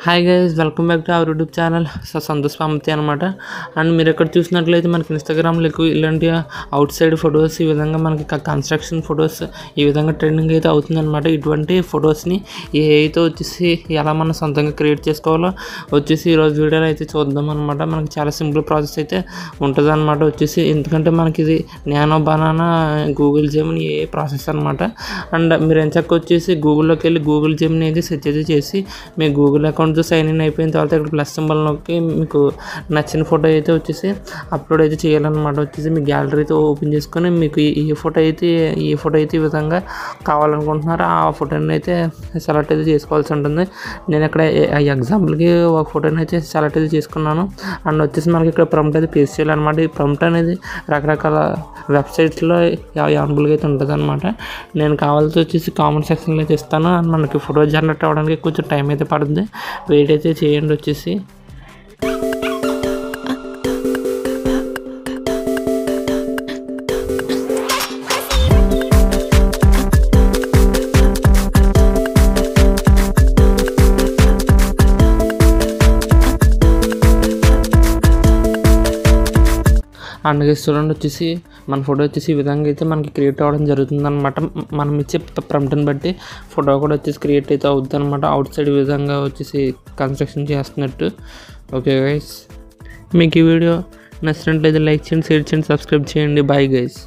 Hi guys, welcome back to our YouTube channel Santosh Pamati అనమాట. And మీరు ఇక్కడ చూసినట్లయితే మనకి ఇన్స్టాగ్రామ్లో ఎక్కువ ఇలాంటి అవుట్ సైడ్ ఫొటోస్, ఈ విధంగా మనకి కన్స్ట్రక్షన్ ఫొటోస్ ఈ విధంగా ట్రెండింగ్ అయితే అవుతుందన్నమాట. ఇటువంటి ఫొటోస్ని ఏఐతో వచ్చేసి ఎలా మనం సొంతంగా క్రియేట్ చేసుకోవాలో వచ్చేసి ఈరోజు వీడియోలో అయితే చూద్దాం అనమాట. మనకి చాలా సింపుల్ ప్రాసెస్ అయితే ఉంటుంది అనమాట. వచ్చేసి ఎందుకంటే మనకి ఇది నానో బనానా గూగుల్ జెమిని ఏ ప్రాసెస్ అనమాట. అండ్ మీరు ఎంచక్క వచ్చేసి గూగుల్లోకి వెళ్ళి గూగుల్ జెమిని అయితే సెర్చ్ అయితే చేసి మీ గూగుల్ అకౌంట్తో సైన్ ఇన్ అయిపోయిన తర్వాత ఇక్కడ ప్లస్ సింబల్ నొక్కి మీకు నచ్చిన ఫోటో అయితే వచ్చేసి అప్లోడ్ అయితే చేయాలన్నమాట. వచ్చేసి మీ గ్యాలరీతో ఓపెన్ చేసుకొని మీకు ఏ ఫోటో అయితే ఈ విధంగా కావాలనుకుంటున్నారో ఆ ఫోటోని అయితే సెలెక్ట్ అయితే చేసుకోవాల్సి ఉంటుంది. నేను ఇక్కడ ఎగ్జాంపుల్కి ఒక ఫోటోని అయితే సెలెక్ట్ అయితే చేసుకున్నాను. అండ్ వచ్చేసి మనకి ఇక్కడ ప్రాంప్ట్ అయితే పేస్ట్ చేయాలన్నమాట. ఈ ప్రాంప్ట్ అనేది రకరకాల వెబ్సైట్స్లో అవైలబుల్గా అయితే ఉంటుంది అనమాట. నేను కావాల్సి వచ్చేసి కామెంట్ సెక్షన్లో అయితే ఇస్తాను. అండ్ మనకి ఫోటో జనరేట్ అవ్వడానికి కొంచెం టైం అయితే పడుతుంది, వెయిట్ అయితే చేయండి. వచ్చేసి అండ్ చూడండి, వచ్చేసి మన ఫోటో వచ్చేసి ఈ విధంగా అయితే మనకి క్రియేట్ అవ్వడం జరుగుతుంది అనమాట. మనం ఇచ్చే ప్రాంప్ట్ని బట్టి ఫోటో కూడా వచ్చేసి క్రియేట్ అయితే అవుతుంది అనమాట. అవుట్ సైడ్ విధంగా వచ్చేసి కన్స్ట్రక్షన్ చేస్తున్నట్టు. ఓకే గైస్, మీకు ఈ వీడియో నచ్చినట్లయితే లైక్ చేయండి, షేర్ చేయండి, సబ్స్క్రైబ్ చేయండి. Bye guys.